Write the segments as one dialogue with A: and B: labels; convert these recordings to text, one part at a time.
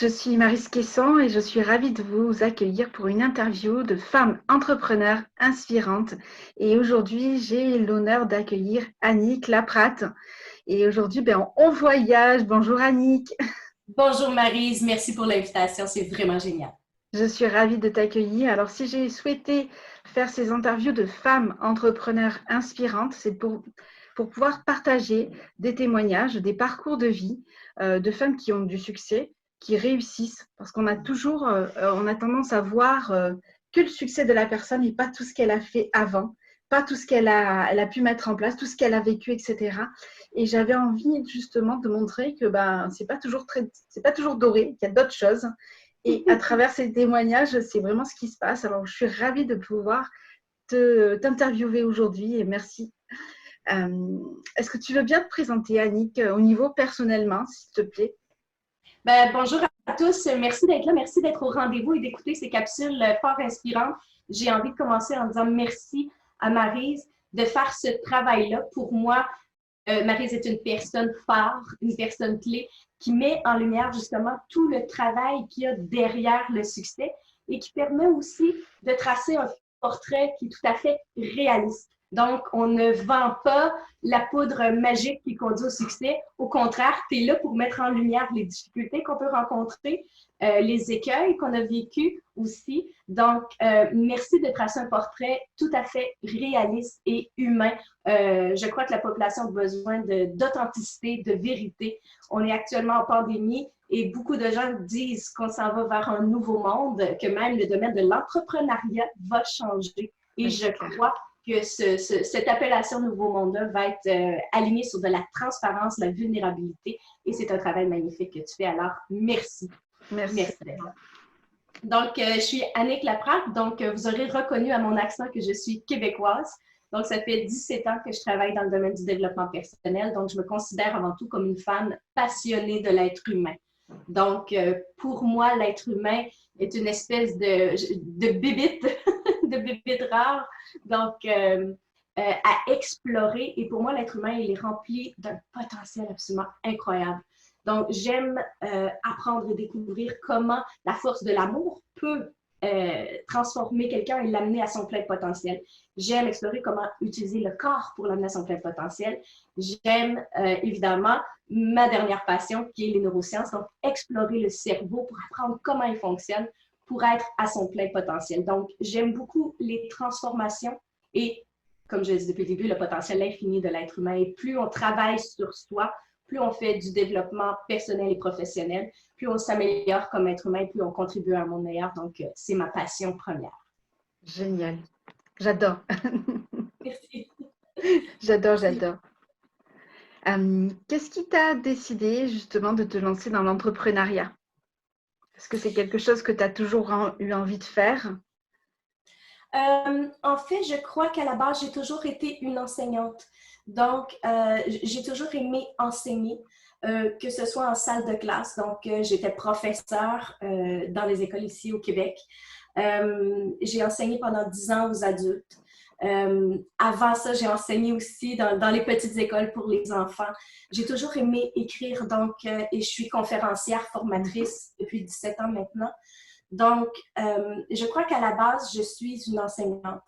A: je suis Maryse Quesson et je suis ravie de vous accueillir pour une interview de femmes entrepreneurs inspirantes. Et aujourd'hui, j'ai l'honneur d'accueillir Annick Laprate. Et aujourd'hui, on voyage. Bonjour Annick.
B: Bonjour Maryse, merci pour l'invitation, c'est vraiment génial.
A: Je suis ravie de t'accueillir. Alors, si j'ai souhaité faire ces interviews de femmes entrepreneurs inspirantes, c'est pour pouvoir partager des témoignages, des parcours de vie de femmes qui ont du succès, qui réussissent. Parce qu'on a toujours, on a tendance à voir que le succès de la personne et pas tout ce qu'elle a fait avant, pas tout ce elle a pu mettre en place, tout ce qu'elle a vécu, etc. Et j'avais envie justement de montrer que c'est pas toujours doré, qu'il y a d'autres choses. Et à travers ces témoignages, c'est vraiment ce qui se passe. Alors, je suis ravie de pouvoir t'interviewer aujourd'hui et merci. Est-ce que tu veux bien te présenter, Annick, au niveau personnellement, s'il te plaît?
B: Bonjour à tous, merci d'être là, merci d'être au rendez-vous et d'écouter ces capsules fort inspirantes. J'ai envie de commencer en disant merci à Maryse de faire ce travail-là. Pour moi, Maryse est une personne phare, une personne clé qui met en lumière justement tout le travail qu'il y a derrière le succès et qui permet aussi de tracer un portrait qui est tout à fait réaliste. Donc, on ne vend pas la poudre magique qui conduit au succès. Au contraire, tu es là pour mettre en lumière les difficultés qu'on peut rencontrer, les écueils qu'on a vécus aussi. Donc, merci de tracer un portrait tout à fait réaliste et humain. Je crois que la population a besoin d'authenticité, de vérité. On est actuellement en pandémie et beaucoup de gens disent qu'on s'en va vers un nouveau monde, que même le domaine de l'entrepreneuriat va changer. Et je crois que cette appellation Nouveau Monde-là va être alignée sur de la transparence, la vulnérabilité. Et c'est un travail magnifique que tu fais. Alors, merci.
A: Merci.
B: Donc, je suis Annick Laprate. Donc, vous aurez reconnu à mon accent que je suis québécoise. Donc, ça fait 17 ans que je travaille dans le domaine du développement personnel. Donc, je me considère avant tout comme une femme passionnée de l'être humain. Donc, pour moi, l'être humain est une espèce de bébite, de bébite rare, donc à explorer. Et pour moi, l'être humain, il est rempli d'un potentiel absolument incroyable. Donc, j'aime apprendre et découvrir comment la force de l'amour peut transformer quelqu'un et l'amener à son plein potentiel. J'aime explorer comment utiliser le corps pour l'amener à son plein potentiel. J'aime évidemment ma dernière passion qui est les neurosciences, donc explorer le cerveau pour apprendre comment il fonctionne pour être à son plein potentiel. Donc, j'aime beaucoup les transformations et, comme je l'ai dit depuis le début, le potentiel infini de l'être humain. Et plus on travaille sur soi, plus on fait du développement personnel et professionnel, plus on s'améliore comme être humain, plus on contribue à un monde meilleur. Donc, c'est ma passion première.
A: Génial. J'adore.
B: Merci.
A: J'adore. Qu'est-ce qui t'a décidé justement de te lancer dans l'entrepreneuriat? Est-ce que c'est quelque chose que tu as toujours eu envie de faire?
B: En fait, je crois qu'à la base, j'ai toujours été une enseignante. Donc, j'ai toujours aimé enseigner, que ce soit en salle de classe. Donc, j'étais professeure dans les écoles ici au Québec. J'ai enseigné pendant 10 ans aux adultes. Avant ça, j'ai enseigné aussi dans les petites écoles pour les enfants. J'ai toujours aimé écrire, donc, et je suis conférencière, formatrice depuis 17 ans maintenant. Donc, je crois qu'à la base, je suis une enseignante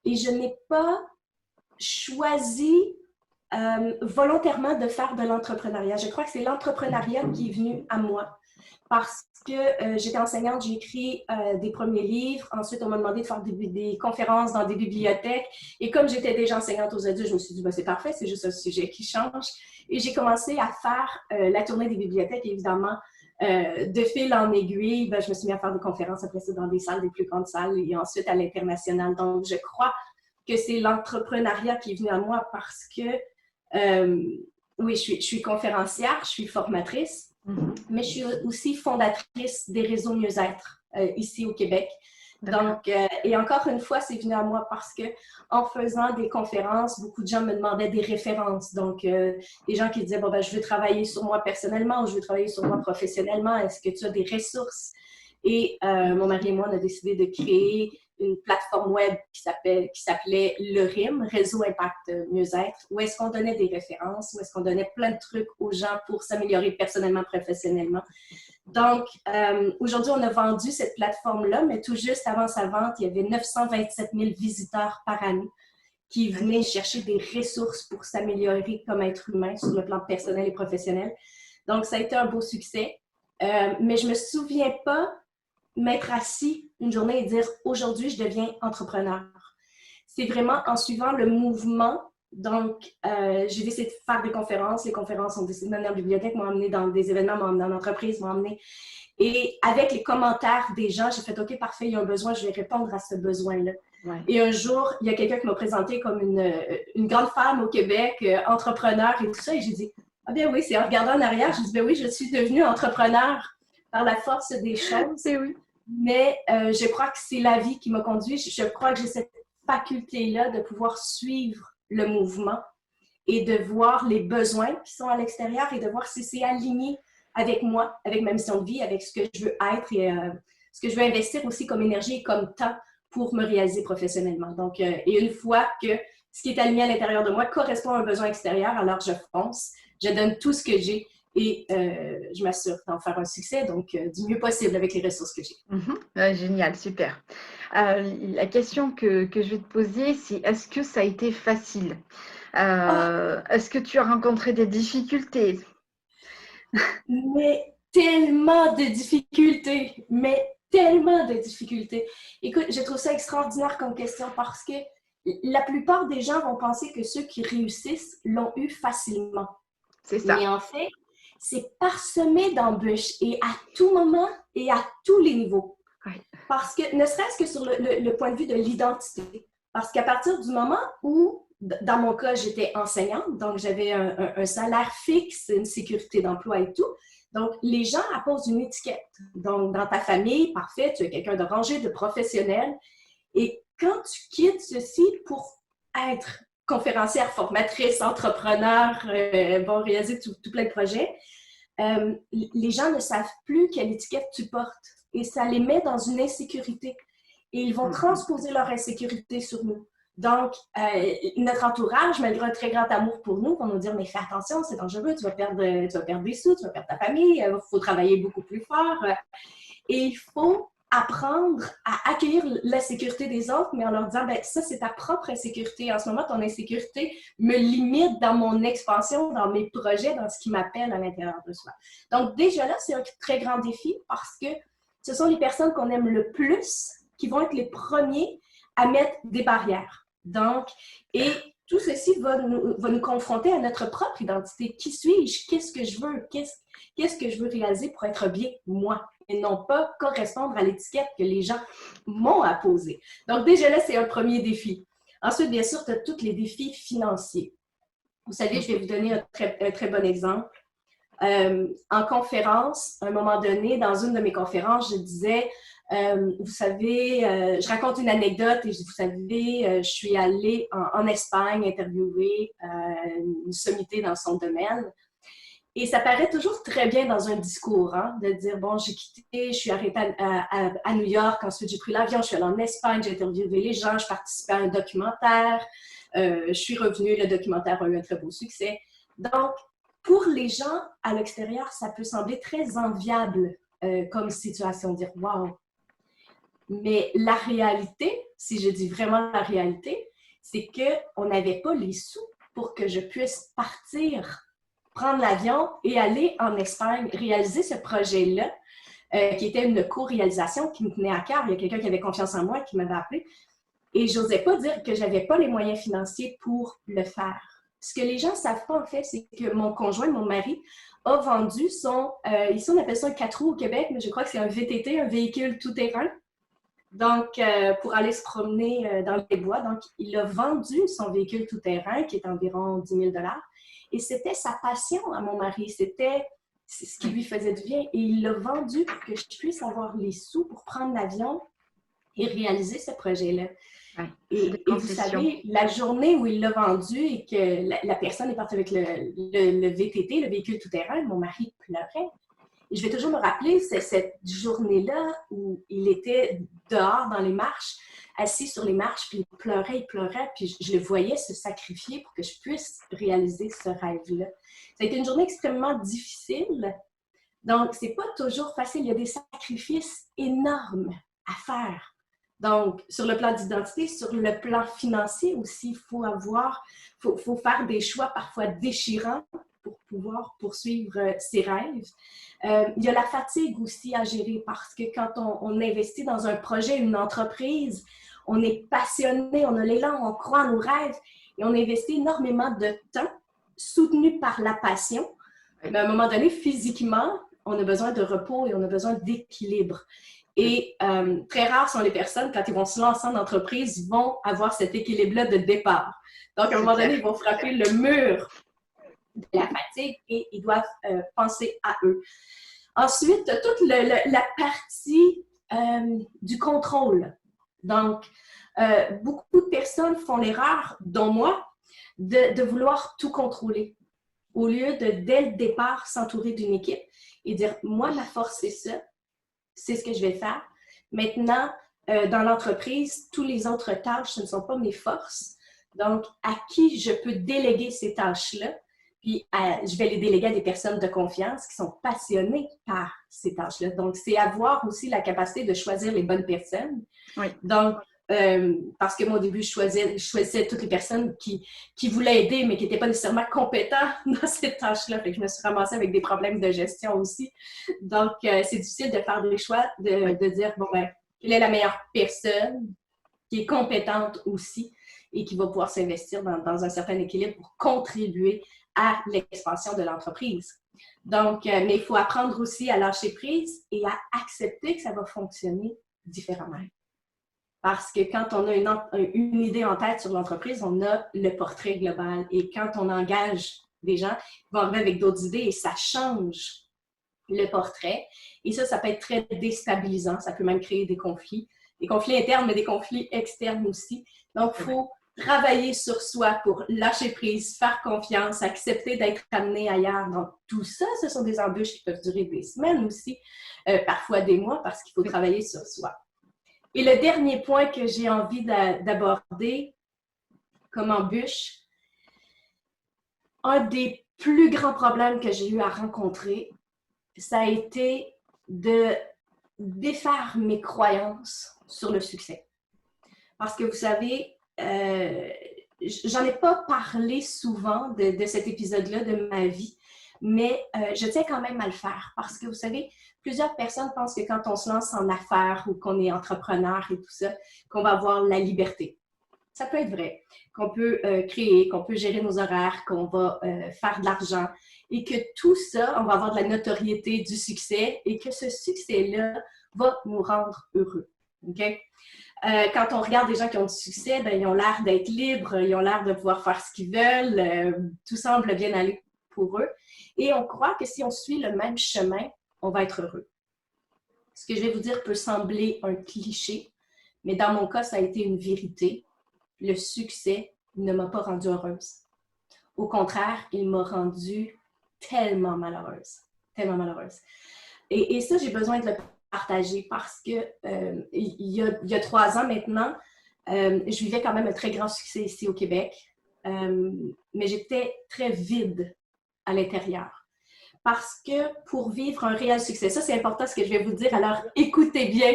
B: et je n'ai pas choisi volontairement de faire de l'entrepreneuriat. Je crois que c'est l'entrepreneuriat qui est venu à moi parce que j'étais enseignante, j'ai écrit des premiers livres. Ensuite, on m'a demandé de faire des conférences dans des bibliothèques. Et comme j'étais déjà enseignante aux adultes, je me suis dit, c'est parfait, c'est juste un sujet qui change. Et j'ai commencé à faire la tournée des bibliothèques, évidemment. De fil en aiguille, je me suis mis à faire des conférences après ça dans des salles, des plus grandes salles et ensuite à l'international. Donc, je crois que c'est l'entrepreneuriat qui est venu à moi parce que, oui, je suis conférencière, je suis formatrice, mais je suis aussi fondatrice des réseaux mieux-être ici au Québec. Donc, et encore une fois, c'est venu à moi parce que en faisant des conférences, beaucoup de gens me demandaient des références. Donc, des gens qui disaient, je veux travailler sur moi personnellement ou je veux travailler sur moi professionnellement. Est-ce que tu as des ressources? Et mon mari et moi, on a décidé de créer une plateforme web qui s'appelait le RIM, Réseau Impact Mieux-être, où est-ce qu'on donnait des références, où est-ce qu'on donnait plein de trucs aux gens pour s'améliorer personnellement, professionnellement. Donc, aujourd'hui, on a vendu cette plateforme-là, mais tout juste avant sa vente, il y avait 927 000 visiteurs par année qui venaient chercher des ressources pour s'améliorer comme être humain sur le plan personnel et professionnel. Donc, ça a été un beau succès. Mais je ne me souviens pas m'être assis une journée et dire « Aujourd'hui, je deviens entrepreneur ». C'est vraiment en suivant le mouvement. Donc, j'ai décidé de faire des conférences. Les conférences ont décidé de m'amener en bibliothèque, m'ont amené dans des événements, m'ont amené en entreprise, m'ont amené... Et avec les commentaires des gens, j'ai fait « OK, parfait, il y a un besoin, je vais répondre à ce besoin-là ». Ouais. Et un jour, il y a quelqu'un qui m'a présenté comme une grande femme au Québec, entrepreneur et tout ça. Et j'ai dit « Ah bien oui, c'est en regardant en arrière. » J'ai dit « Ben oui, je suis devenue entrepreneur par la force des choses. » Oui. Mais je crois que c'est la vie qui m'a conduit. Je crois que j'ai cette faculté-là de pouvoir suivre le mouvement et de voir les besoins qui sont à l'extérieur et de voir si c'est aligné avec moi, avec ma mission de vie, avec ce que je veux être et ce que je veux investir aussi comme énergie et comme temps pour me réaliser professionnellement. Donc, et une fois que ce qui est aligné à l'intérieur de moi correspond à un besoin extérieur, alors je fonce, je donne tout ce que j'ai et je m'assure d'en faire un succès, donc du mieux possible avec les ressources que j'ai.
A: Ouais, génial, super. La question que je vais te poser, c'est est-ce que ça a été facile? Est-ce que tu as rencontré des difficultés?
B: Mais tellement de difficultés, mais tellement de difficultés. Écoute, je trouve ça extraordinaire comme question parce que la plupart des gens vont penser que ceux qui réussissent l'ont eu facilement.
A: C'est ça.
B: Mais en fait, c'est parsemé d'embûches et à tout moment et à tous les niveaux. Oui. Parce que, ne serait-ce que sur le point de vue de l'identité, parce qu'à partir du moment où, dans mon cas, j'étais enseignante, donc j'avais un salaire fixe, une sécurité d'emploi et tout, donc les gens apposent une étiquette. Donc, dans ta famille, parfait, tu es quelqu'un de rangé, de professionnel, et quand tu quittes ceci pour être conférencière, formatrice, entrepreneur, bon, réaliser tout plein de projets, les gens ne savent plus quelle étiquette tu portes et ça les met dans une insécurité. Et ils vont transposer leur insécurité sur nous. Donc, notre entourage, malgré un très grand amour pour nous, vont nous dire « Mais fais attention, c'est dangereux, tu vas perdre des sous, tu vas perdre ta famille, il faut travailler beaucoup plus fort. » Et il faut apprendre à accueillir la sécurité des autres, mais en leur disant, ben ça, c'est ta propre insécurité. En ce moment, ton insécurité me limite dans mon expansion, dans mes projets, dans ce qui m'appelle à l'intérieur de soi. Donc, déjà là, c'est un très grand défi parce que ce sont les personnes qu'on aime le plus qui vont être les premiers à mettre des barrières. Donc, et tout ceci va nous confronter à notre propre identité. Qui suis-je? Qu'est-ce que je veux? Qu'est-ce que je veux réaliser pour être bien moi? Et non pas correspondre à l'étiquette que les gens m'ont apposée. Donc, déjà là, c'est un premier défi. Ensuite, bien sûr, tu as tous les défis financiers. Vous savez, je vais vous donner un très bon exemple. En conférence, à un moment donné, dans une de mes conférences, je disais, vous savez, je raconte une anecdote et je dis, vous savez, je suis allée en Espagne interviewer une sommité dans son domaine. Et ça paraît toujours très bien dans un discours, hein, de dire, bon, j'ai quitté, je suis arrêtée à New York, ensuite j'ai pris l'avion, je suis allée en Espagne, j'ai interviewé les gens, je participais à un documentaire, je suis revenue, le documentaire a eu un très beau succès. Donc, pour les gens à l'extérieur, ça peut sembler très enviable comme situation, dire, wow. Mais la réalité, si je dis vraiment la réalité, c'est qu'on n'avait pas les sous pour que je puisse partir prendre l'avion et aller en Espagne, réaliser ce projet-là, qui était une co-réalisation qui me tenait à cœur. Il y a quelqu'un qui avait confiance en moi, qui m'avait appelé. Et je n'osais pas dire que je n'avais pas les moyens financiers pour le faire. Ce que les gens ne savent pas, en fait, c'est que mon conjoint, mon mari, a vendu son... ici, on appelle ça un 4 roues au Québec, mais je crois que c'est un VTT, un véhicule tout-terrain. Donc, pour aller se promener dans les bois. Donc, il a vendu son véhicule tout-terrain, qui est environ 10 000 $. Et c'était sa passion à mon mari. C'était ce qui lui faisait du bien. Et il l'a vendu pour que je puisse avoir les sous pour prendre l'avion et réaliser ce projet-là. Ouais, et vous savez, la journée où il l'a vendu et que la personne est partie avec le VTT, le véhicule tout-terrain, mon mari pleurait. Et je vais toujours me rappeler cette journée-là où il était dehors dans les marches, assis sur les marches, puis il pleurait, puis je le voyais se sacrifier pour que je puisse réaliser ce rêve-là. Ça a été une journée extrêmement difficile, Donc, c'est pas toujours facile. Il y a des sacrifices énormes à faire. Donc, sur le plan d'identité, sur le plan financier aussi, faut faire des choix parfois déchirants pour pouvoir poursuivre ses rêves. Il y a la fatigue aussi à gérer parce que quand on investit dans un projet, une entreprise, on est passionné, on a l'élan, on croit en nos rêves et on investit énormément de temps soutenu par la passion. Mais à un moment donné, physiquement, on a besoin de repos et on a besoin d'équilibre. Et très rares sont les personnes, quand ils vont se lancer en entreprise, vont avoir cet équilibre-là de départ. Donc, à un moment donné, ils vont frapper le mur de la fatigue et ils doivent penser à eux. Ensuite, toute la partie du contrôle. Donc, beaucoup de personnes font l'erreur, dont moi, de vouloir tout contrôler. Au lieu de, dès le départ, s'entourer d'une équipe et dire, moi, ma force, c'est ça, c'est ce que je vais faire. Maintenant, dans l'entreprise, tous les autres tâches, ce ne sont pas mes forces. Donc, à qui je peux déléguer ces tâches-là? Puis, je vais les déléguer à des personnes de confiance qui sont passionnées par ces tâches-là. Donc, c'est avoir aussi la capacité de choisir les bonnes personnes.
A: Oui.
B: Donc, parce que moi, au début, je choisissais toutes les personnes qui voulaient aider, mais qui n'étaient pas nécessairement compétents dans ces tâches-là. Fait que je me suis ramassée avec des problèmes de gestion aussi. Donc, c'est difficile de faire des choix, de dire, bon, ben, quelle est la meilleure personne qui est compétente aussi et qui va pouvoir s'investir dans un certain équilibre pour contribuer à l'expansion de l'entreprise. Donc, mais il faut apprendre aussi à lâcher prise et à accepter que ça va fonctionner différemment. Parce que quand on a une idée en tête sur l'entreprise, on a le portrait global. Et quand on engage des gens, ils vont arriver avec d'autres idées et ça change le portrait. Et ça peut être très déstabilisant. Ça peut même créer des conflits internes, mais des conflits externes aussi. Donc, il faut travailler sur soi pour lâcher prise, faire confiance, accepter d'être amené ailleurs. Donc, tout ça, ce sont des embûches qui peuvent durer des semaines aussi, parfois des mois, parce qu'il faut travailler sur soi. Et le dernier point que j'ai envie d'aborder comme embûche, un des plus grands problèmes que j'ai eu à rencontrer, ça a été de défaire mes croyances sur le succès. Parce que vous savez, j'en ai pas parlé souvent de cet épisode-là de ma vie, mais je tiens quand même à le faire parce que vous savez, plusieurs personnes pensent que quand on se lance en affaires ou qu'on est entrepreneur et tout ça, qu'on va avoir la liberté. Ça peut être vrai, qu'on peut créer, qu'on peut gérer nos horaires, qu'on va faire de l'argent et que tout ça, on va avoir de la notoriété, du succès et que ce succès-là va nous rendre heureux. Okay? Quand on regarde des gens qui ont du succès, ben, ils ont l'air d'être libres, ils ont l'air de pouvoir faire ce qu'ils veulent, tout semble bien aller pour eux. Et on croit que si on suit le même chemin, on va être heureux. Ce que je vais vous dire peut sembler un cliché, mais dans mon cas, ça a été une vérité. Le succès ne m'a pas rendue heureuse. Au contraire, il m'a rendue tellement malheureuse. Tellement malheureuse. Et ça, j'ai besoin de le partager parce que il y a 3 ans maintenant, je vivais quand même un très grand succès ici au Québec, mais j'étais très vide à l'intérieur. Parce que pour vivre un réel succès, ça c'est important ce que je vais vous dire, alors écoutez bien,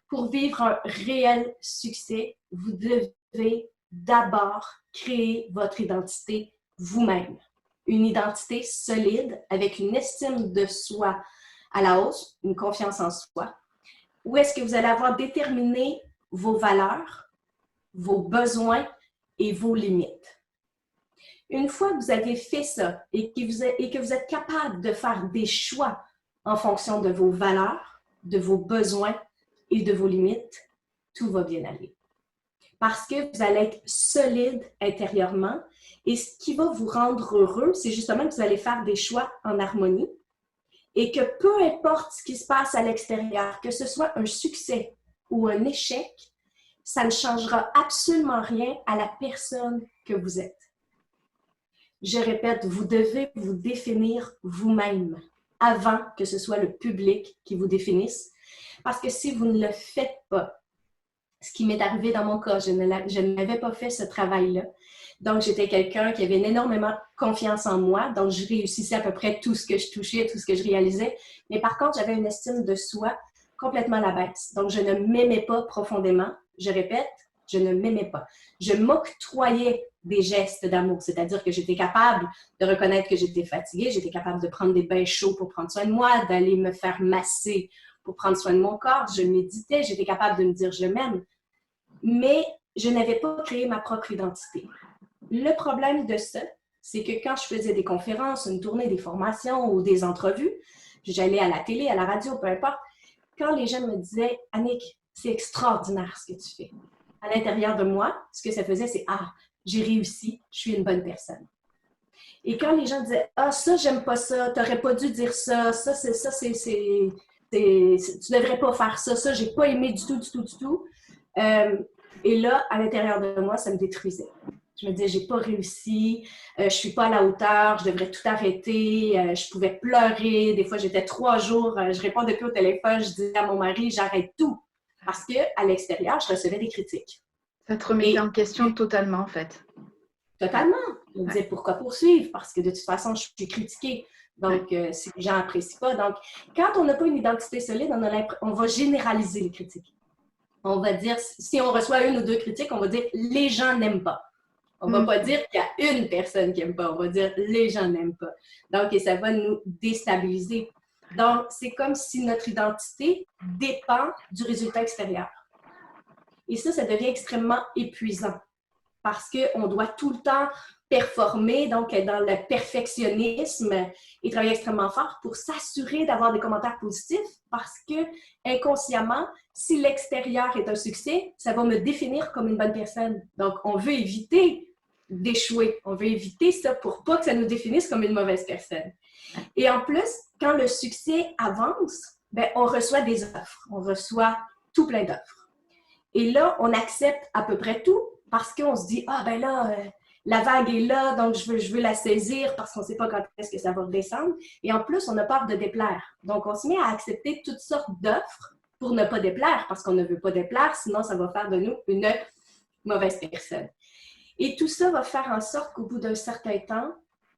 B: pour vivre un réel succès, vous devez d'abord créer votre identité vous-même. Une identité solide avec une estime de soi à la hausse, une confiance en soi. Où est-ce que vous allez avoir déterminé vos valeurs, vos besoins et vos limites. Une fois que vous avez fait ça et que vous êtes capable de faire des choix en fonction de vos valeurs, de vos besoins et de vos limites, tout va bien aller. Parce que vous allez être solide intérieurement et ce qui va vous rendre heureux, c'est justement que vous allez faire des choix en harmonie et que peu importe ce qui se passe à l'extérieur, que ce soit un succès ou un échec, ça ne changera absolument rien à la personne que vous êtes. Je répète, vous devez vous définir vous-même avant que ce soit le public qui vous définisse. Parce que si vous ne le faites pas, ce qui m'est arrivé dans mon cas, je n'avais pas fait ce travail-là, Donc, j'étais quelqu'un qui avait énormément confiance en moi. Donc, je réussissais à peu près tout ce que je touchais, tout ce que je réalisais. Mais par contre, j'avais une estime de soi complètement à la baisse. Donc, je ne m'aimais pas profondément. Je répète, je ne m'aimais pas. Je m'octroyais des gestes d'amour, c'est-à-dire que j'étais capable de reconnaître que j'étais fatiguée, j'étais capable de prendre des bains chauds pour prendre soin de moi, d'aller me faire masser pour prendre soin de mon corps, je méditais, j'étais capable de me dire je m'aime, mais je n'avais pas créé ma propre identité. Le problème de ça, c'est que quand je faisais des conférences, une tournée, des formations ou des entrevues, j'allais à la télé, à la radio, peu importe, quand les gens me disaient « Annick, c'est extraordinaire ce que tu fais », à l'intérieur de moi, ce que ça faisait, c'est « Ah, j'ai réussi, je suis une bonne personne ». Et quand les gens disaient « Ah, ça, j'aime pas ça, t'aurais pas dû dire ça, tu devrais pas faire ça, ça, j'ai pas aimé du tout, du tout, du tout. » Et là, à l'intérieur de moi, ça me détruisait. Je me disais, j'ai pas réussi, je suis pas à la hauteur, je devrais tout arrêter, je pouvais pleurer. Des fois, j'étais 3 jours, je répondais plus au téléphone, je disais à mon mari, j'arrête tout. Parce qu'à l'extérieur, je recevais des critiques.
A: Ça te remettait en question totalement, en fait.
B: Totalement. Je me disais, pourquoi poursuivre? Parce que de toute façon, je suis critiquée. Donc, si les gens n'apprécient pas. Donc, quand on n'a pas une identité solide, on va généraliser les critiques. On va dire, si on reçoit 1 ou 2 critiques, on va dire, les gens n'aiment pas. On ne va pas dire qu'il y a une personne qui n'aime pas, on va dire les gens n'aiment pas. Donc, et ça va nous déstabiliser. Donc, c'est comme si notre identité dépend du résultat extérieur. Et ça devient extrêmement épuisant parce qu'on doit tout le temps performer, donc être dans le perfectionnisme et travailler extrêmement fort pour s'assurer d'avoir des commentaires positifs parce que, inconsciemment, si l'extérieur est un succès, ça va me définir comme une bonne personne. Donc, on veut éviter d'échouer. On veut éviter ça pour pas que ça nous définisse comme une mauvaise personne. Et en plus, quand le succès avance, ben, on reçoit des offres. On reçoit tout plein d'offres. Et là, on accepte à peu près tout parce qu'on se dit, ah ben là, la vague est là, donc je veux la saisir parce qu'on ne sait pas quand est-ce que ça va redescendre. Et en plus, on a peur de déplaire. Donc, on se met à accepter toutes sortes d'offres pour ne pas déplaire parce qu'on ne veut pas déplaire, sinon ça va faire de nous une mauvaise personne. Et tout ça va faire en sorte qu'au bout d'un certain temps,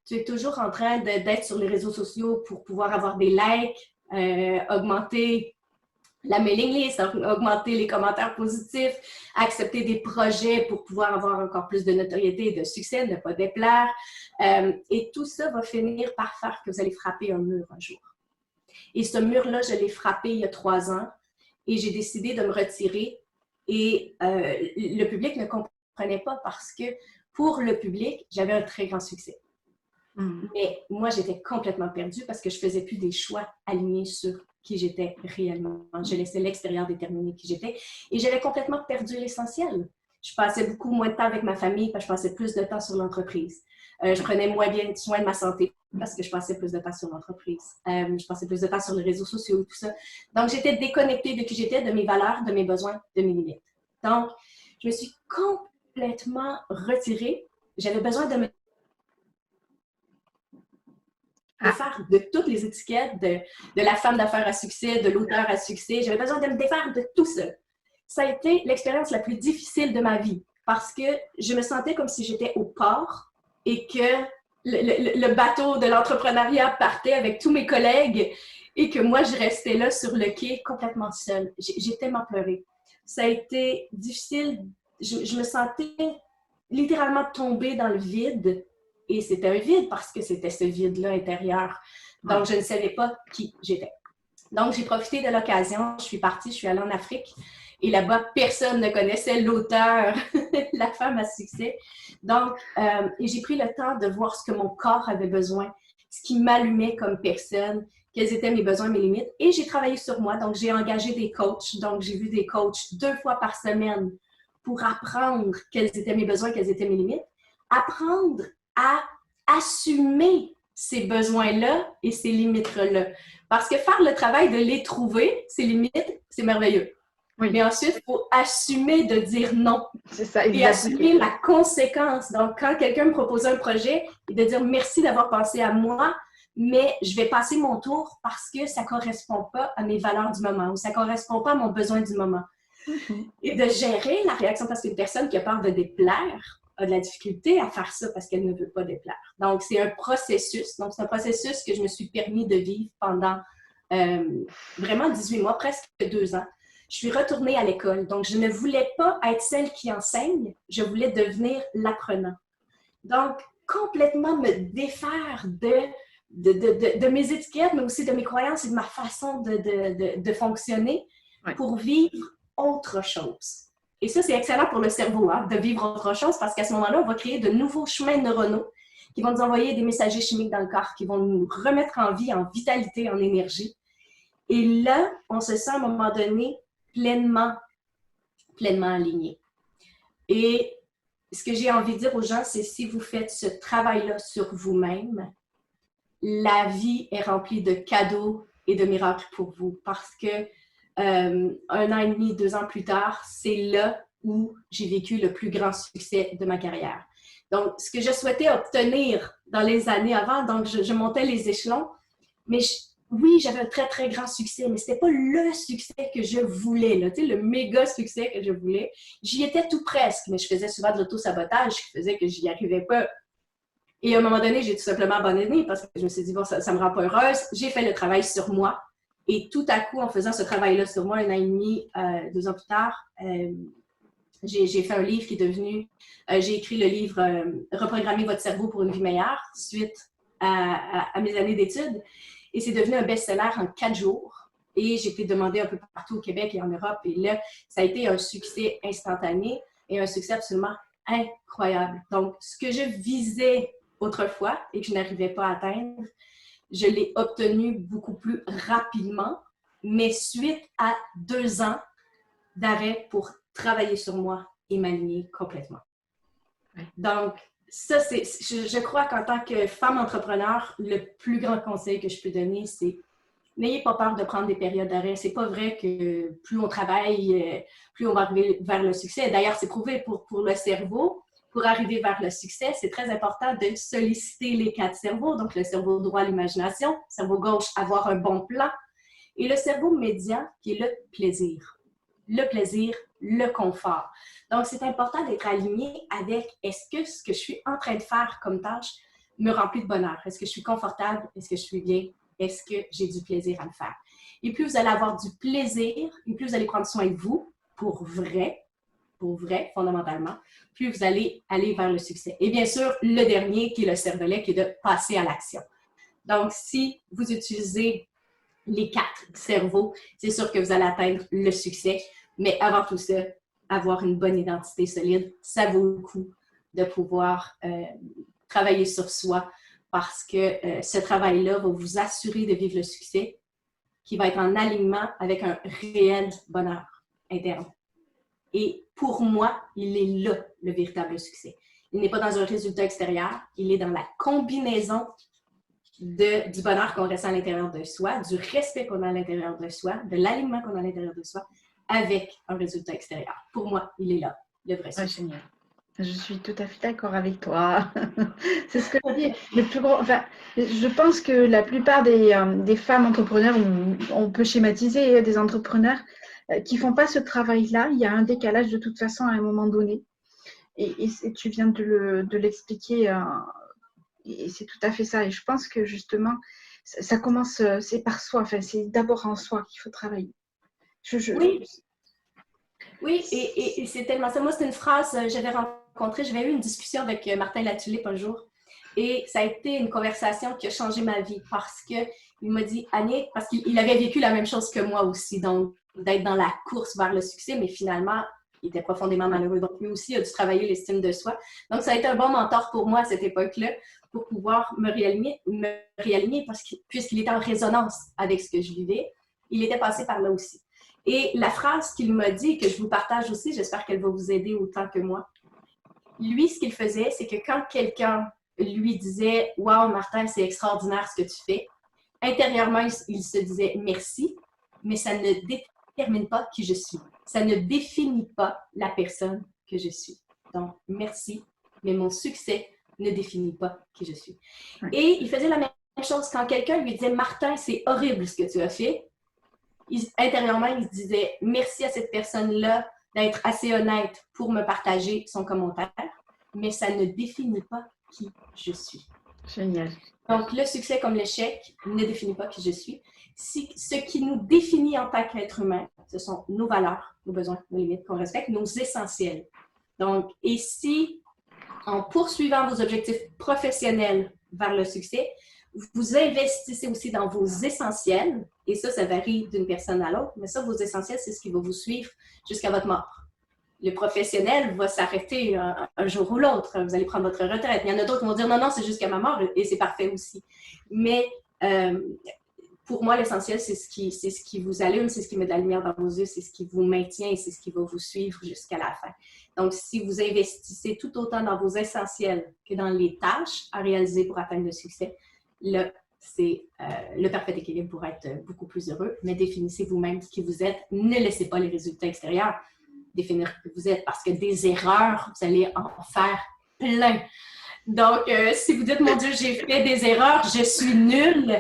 B: tu es toujours en train d'être sur les réseaux sociaux pour pouvoir avoir des likes, augmenter la mailing list, augmenter les commentaires positifs, accepter des projets pour pouvoir avoir encore plus de notoriété et de succès, ne pas déplaire. Et tout ça va finir par faire que vous allez frapper un mur un jour. Et ce mur-là, je l'ai frappé il y a 3 ans et j'ai décidé de me retirer. Et le public ne comprenait pas parce que pour le public, j'avais un très grand succès. Mais moi, j'étais complètement perdue parce que je ne faisais plus des choix alignés sur qui j'étais réellement. Je laissais l'extérieur déterminer qui j'étais et j'avais complètement perdu l'essentiel. Je passais beaucoup moins de temps avec ma famille parce que je passais plus de temps sur l'entreprise. Je prenais moins bien soin de ma santé parce que je passais plus de temps sur l'entreprise. Je passais plus de temps sur les réseaux sociaux et tout ça. Donc, j'étais déconnectée de qui j'étais, de mes valeurs, de mes besoins, de mes limites. Donc, je me suis complètement retirée. J'avais besoin de me défaire de toutes les étiquettes, de la femme d'affaires à succès, de l'auteur à succès. J'avais besoin de me défaire de tout ça. Ça a été l'expérience la plus difficile de ma vie parce que je me sentais comme si j'étais au port et que le bateau de l'entrepreneuriat partait avec tous mes collègues et que moi, je restais là sur le quai complètement seule. J'ai tellement pleuré. Ça a été difficile. Je me sentais littéralement tombée dans le vide. Et c'était un vide parce que c'était ce vide-là intérieur. Donc, je ne savais pas qui j'étais. Donc, j'ai profité de l'occasion. Je suis partie, je suis allée en Afrique. Et là-bas, personne ne connaissait l'auteur, la femme à succès. Donc, j'ai pris le temps de voir ce que mon corps avait besoin, ce qui m'allumait comme personne, quels étaient mes besoins, mes limites. Et j'ai travaillé sur moi. Donc, j'ai engagé des coachs. Donc, j'ai vu des coachs 2 fois par semaine pour apprendre quels étaient mes besoins, quelles étaient mes limites. Apprendre à assumer ces besoins-là et ces limites-là. Parce que faire le travail de les trouver, ces limites, c'est merveilleux. Oui. Mais ensuite, il faut assumer de dire non.
A: C'est ça,
B: exactement. Et assumer la conséquence. Donc, quand quelqu'un me propose un projet, et de dire merci d'avoir pensé à moi, mais je vais passer mon tour parce que ça ne correspond pas à mes valeurs du moment ou ça ne correspond pas à mon besoin du moment. Et de gérer la réaction parce qu'une personne qui a peur de déplaire, a de la difficulté à faire ça parce qu'elle ne veut pas déplaire. Donc, c'est un processus. Donc, c'est un processus que je me suis permis de vivre pendant vraiment 18 mois, presque 2 ans. Je suis retournée à l'école. Donc, je ne voulais pas être celle qui enseigne. Je voulais devenir l'apprenant. Donc, complètement me défaire de mes étiquettes, mais aussi de mes croyances et de ma façon de fonctionner pour vivre autre chose. Et ça, c'est excellent pour le cerveau, hein, de vivre autre chose, parce qu'à ce moment-là, on va créer de nouveaux chemins neuronaux qui vont nous envoyer des messagers chimiques dans le corps, qui vont nous remettre en vie, en vitalité, en énergie. Et là, on se sent à un moment donné pleinement aligné. Et ce que j'ai envie de dire aux gens, c'est si vous faites ce travail-là sur vous-même, la vie est remplie de cadeaux et de miracles pour vous. Parce que 1 an et demi, 2 ans plus tard, c'est là où j'ai vécu le plus grand succès de ma carrière. Donc, ce que je souhaitais obtenir dans les années avant, donc je montais les échelons, mais oui, j'avais un très, très grand succès, mais ce n'était pas le succès que je voulais, là, tu sais, le méga succès que je voulais. J'y étais tout presque, mais je faisais souvent de l'auto-sabotage qui faisait que j'y arrivais pas. Et à un moment donné, j'ai tout simplement abandonné parce que je me suis dit, bon, ça me rend pas heureuse. J'ai fait le travail sur moi. Et tout à coup, en faisant ce travail-là sur moi, 1 an et demi, 2 ans plus tard, j'ai fait un livre qui est devenu, j'ai écrit le livre Reprogrammer votre cerveau pour une vie meilleure, suite à mes années d'études. Et c'est devenu un best-seller en 4 jours. Et j'ai été demandée un peu partout au Québec et en Europe. Et là, ça a été un succès instantané et un succès absolument incroyable. Donc, ce que je visais autrefois et que je n'arrivais pas à atteindre, je l'ai obtenu beaucoup plus rapidement, mais suite à 2 ans d'arrêt pour travailler sur moi et m'aligner complètement. Donc, ça, je crois qu'en tant que femme entrepreneur, le plus grand conseil que je peux donner, c'est n'ayez pas peur de prendre des périodes d'arrêt. C'est pas vrai que plus on travaille, plus on va arriver vers le succès. D'ailleurs, c'est prouvé pour le cerveau. Pour arriver vers le succès, c'est très important de solliciter les 4 cerveaux. Donc, le cerveau droit, l'imagination, le cerveau gauche, avoir un bon plan, et le cerveau médian, qui est le plaisir. Le plaisir, le confort. Donc, c'est important d'être aligné avec est-ce que ce que je suis en train de faire comme tâche me remplit de bonheur? Est-ce que je suis confortable? Est-ce que je suis bien? Est-ce que j'ai du plaisir à le faire? Et plus vous allez avoir du plaisir, et plus vous allez prendre soin de vous, pour vrai, fondamentalement, plus vous allez aller vers le succès. Et bien sûr, le dernier, qui est le cervelet, qui est de passer à l'action. Donc, si vous utilisez les 4 cerveaux, c'est sûr que vous allez atteindre le succès. Mais avant tout ça, avoir une bonne identité solide, ça vaut le coup de pouvoir travailler sur soi parce que ce travail-là va vous assurer de vivre le succès qui va être en alignement avec un réel bonheur interne. Et pour moi, il est là le véritable succès. Il n'est pas dans un résultat extérieur, il est dans la combinaison du bonheur qu'on ressent à l'intérieur de soi, du respect qu'on a à l'intérieur de soi, de l'alignement qu'on a à l'intérieur de soi, avec un résultat extérieur. Pour moi, il est là, le vrai succès.
A: Génial. Je suis tout à fait d'accord avec toi. C'est ce que je dis. Le plus gros, enfin, je pense que la plupart des femmes entrepreneurs, on peut schématiser des entrepreneurs qui ne font pas ce travail-là. Il y a un décalage de toute façon à un moment donné. Et tu viens de l'expliquer. Et c'est tout à fait ça. Et je pense que justement, ça commence, c'est par soi. Enfin, c'est d'abord en soi qu'il faut travailler.
B: Oui, et c'est tellement ça. Moi, c'est une phrase, j'avais eu une discussion avec Martin Latulippe un jour et ça a été une conversation qui a changé ma vie parce qu'il m'a dit, Annick, parce qu'il avait vécu la même chose que moi aussi, donc d'être dans la course vers le succès, mais finalement, il était profondément malheureux. Donc, lui aussi a dû travailler l'estime de soi. Donc, ça a été un bon mentor pour moi à cette époque-là pour pouvoir me réaligner parce que, puisqu'il était en résonance avec ce que je vivais, il était passé par là aussi. Et la phrase qu'il m'a dit, que je vous partage aussi, j'espère qu'elle va vous aider autant que moi. Lui, ce qu'il faisait, c'est que quand quelqu'un lui disait « Wow, Martin, c'est extraordinaire ce que tu fais », intérieurement, il se disait « Merci », mais ça ne détermine pas qui je suis. Ça ne définit pas la personne que je suis. Donc, merci, mais mon succès ne définit pas qui je suis. Et il faisait la même chose quand quelqu'un lui disait « Martin, c'est horrible ce que tu as fait », intérieurement, il se disait merci à cette personne-là d'être assez honnête pour me partager son commentaire. mais ça ne définit pas qui je suis.
A: Génial.
B: Donc, le succès comme l'échec ne définit pas qui je suis. Ce qui nous définit en tant qu'être humain, ce sont nos valeurs, nos besoins, nos limites qu'on respecte, nos essentiels. Donc, et si, en poursuivant vos objectifs professionnels vers le succès, vous investissez aussi dans vos essentiels, et ça varie d'une personne à l'autre, mais ça, vos essentiels, c'est ce qui va vous suivre jusqu'à votre mort. Le professionnel va s'arrêter un jour ou l'autre. Vous allez prendre votre retraite. Il y en a d'autres qui vont dire non, non, c'est jusqu'à ma mort, et c'est parfait aussi. Mais pour moi, l'essentiel, c'est ce qui vous allume, c'est ce qui met de la lumière dans vos yeux, c'est ce qui vous maintient et c'est ce qui va vous suivre jusqu'à la fin. Donc, si vous investissez tout autant dans vos essentiels que dans les tâches à réaliser pour atteindre le succès, là, c'est le parfait équilibre pour être beaucoup plus heureux. Mais définissez vous-même qui vous êtes. Ne laissez pas les résultats extérieurs définir qui vous êtes, parce que des erreurs, vous allez en faire plein. Donc, si vous dites, mon Dieu, j'ai fait des erreurs, je suis nulle,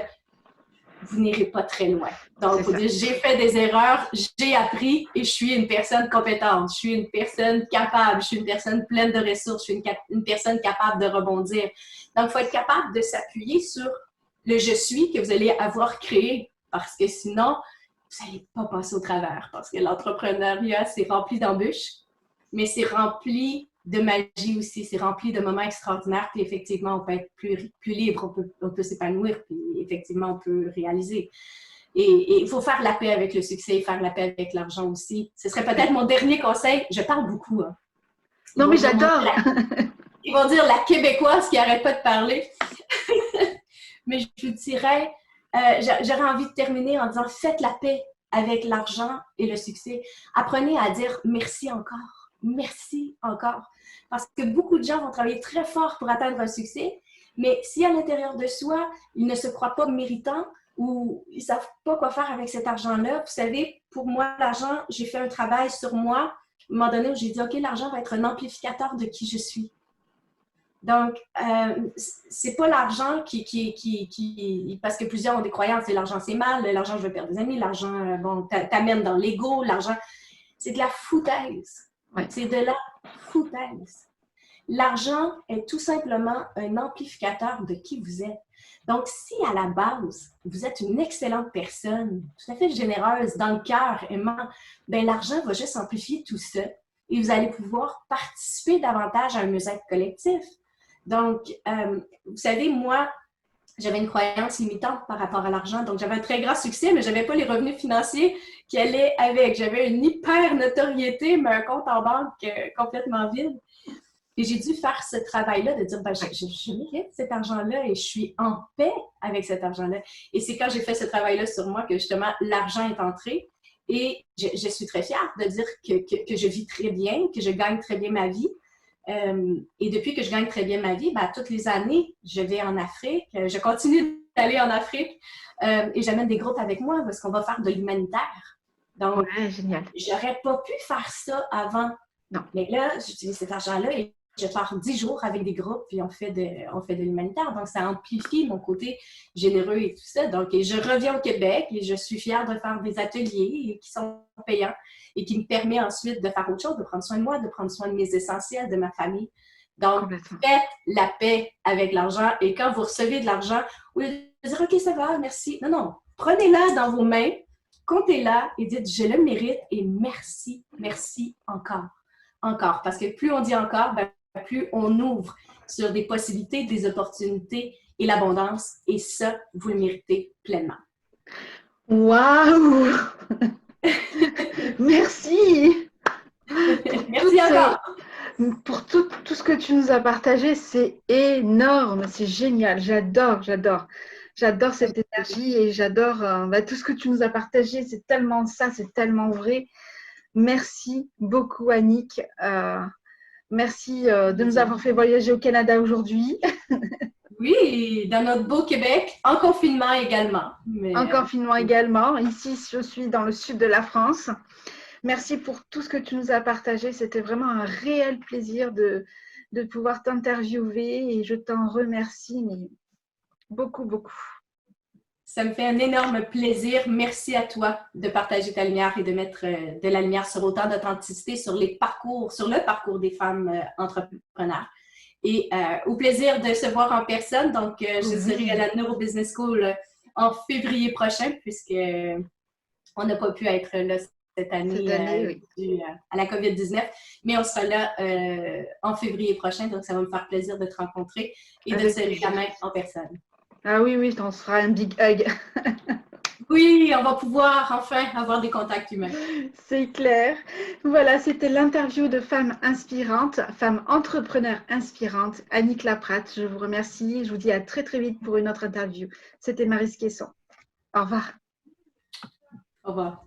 B: vous n'irez pas très loin. Donc, vous dites, j'ai fait des erreurs, j'ai appris et je suis une personne compétente, je suis une personne capable, je suis une personne pleine de ressources, je suis une personne capable de rebondir. Donc, il faut être capable de s'appuyer sur le « je suis » que vous allez avoir créé, parce que sinon, vous n'allez pas passer au travers, parce que l'entrepreneuriat, c'est rempli d'embûches, mais c'est rempli de magie aussi, c'est rempli de moments extraordinaires, puis effectivement, on peut être plus libre, on peut s'épanouir, puis effectivement, on peut réaliser. Et il faut faire la paix avec le succès, faire la paix avec l'argent aussi. Ce serait peut-être mon dernier conseil. Je parle beaucoup. Hein.
A: Non, mais j'adore!
B: Ils vont dire la Québécoise qui n'arrête pas de parler. Mais je vous dirais, j'aurais envie de terminer en disant, faites la paix avec l'argent et le succès. Apprenez à dire merci encore. Merci encore. Parce que beaucoup de gens vont travailler très fort pour atteindre un succès, mais si à l'intérieur de soi, ils ne se croient pas méritants ou ils ne savent pas quoi faire avec cet argent-là, vous savez, pour moi, l'argent, j'ai fait un travail sur moi, à un moment donné où j'ai dit, OK, l'argent va être un amplificateur de qui je suis. Donc, c'est pas l'argent parce que plusieurs ont des croyances, l'argent c'est mal, l'argent je veux perdre des amis, l'argent, bon, t'amène dans l'ego, l'argent, c'est de la foutaise. Ouais. C'est de la foutaise. L'argent est tout simplement un amplificateur de qui vous êtes. Donc, si à la base, vous êtes une excellente personne, tout à fait généreuse, dans le cœur, aimant, bien, l'argent va juste amplifier tout ça et vous allez pouvoir participer davantage à un mieux-être collectif. Donc, vous savez, moi, j'avais une croyance limitante par rapport à l'argent. Donc, j'avais un très grand succès, mais je n'avais pas les revenus financiers qui allaient avec. J'avais une hyper notoriété, mais un compte en banque complètement vide. Et j'ai dû faire ce travail-là de dire, ben, je mérite cet argent-là et je suis en paix avec cet argent-là. Et c'est quand j'ai fait ce travail-là sur moi que, justement, l'argent est entré. Et je suis très fière de dire que je vis très bien, que je gagne très bien ma vie. Et depuis que je gagne très bien ma vie, ben, toutes les années, je vais en Afrique. Je continue d'aller en Afrique et j'amène des groupes avec moi parce qu'on va faire de l'humanitaire. Donc,
A: ouais, génial.
B: J'aurais pas pu faire ça avant.
A: Non.
B: Mais là, j'utilise cet argent-là et je pars 10 jours avec des groupes puis on fait de l'humanitaire. Donc, ça amplifie mon côté généreux et tout ça. Donc, et je reviens au Québec et je suis fière de faire des ateliers qui sont payants et qui me permet ensuite de faire autre chose, de prendre soin de moi, de prendre soin de mes essentiels, de ma famille. Donc, faites la paix avec l'argent et quand vous recevez de l'argent, au lieu de dire « OK, ça va, merci ». Non, non, prenez-la dans vos mains, comptez-la et dites « Je le mérite et merci, merci encore, encore ». Parce que plus on dit encore, ben, plus on ouvre sur des possibilités, des opportunités et l'abondance. Et ça, vous le méritez pleinement.
A: Waouh! Merci!
B: Merci encore!
A: Pour tout ce que tu nous as partagé, c'est énorme, c'est génial, j'adore cette énergie et j'adore tout ce que tu nous as partagé, c'est tellement ça, c'est tellement vrai. Merci beaucoup Annick, merci de nous avoir fait voyager au Canada aujourd'hui.
B: Oui, dans notre beau Québec, en confinement également.
A: En confinement également, ici je suis dans le sud de la France. Merci pour tout ce que tu nous as partagé. C'était vraiment un réel plaisir de pouvoir t'interviewer et je t'en remercie mais beaucoup, beaucoup.
B: Ça me fait un énorme plaisir. Merci à toi de partager ta lumière et de mettre de la lumière sur autant d'authenticité sur le parcours des femmes entrepreneurs. et au plaisir de se voir en personne. Donc, je serai à la Neuro Business School en février prochain, puisque on n'a pas pu être là cette année, dû à la COVID-19, mais on sera là en février prochain, donc ça va me faire plaisir de te rencontrer et de te serrer la main en personne.
A: Ah oui, oui, on se fera un big hug.
B: Oui, on va pouvoir enfin avoir des contacts humains.
A: C'est clair. Voilà, c'était l'interview de Femmes Inspirantes, Femmes Entrepreneurs Inspirantes, Annick Laprate. Je vous remercie. Je vous dis à très très vite pour une autre interview. C'était Maryse Caisson. Au revoir.
B: Au revoir.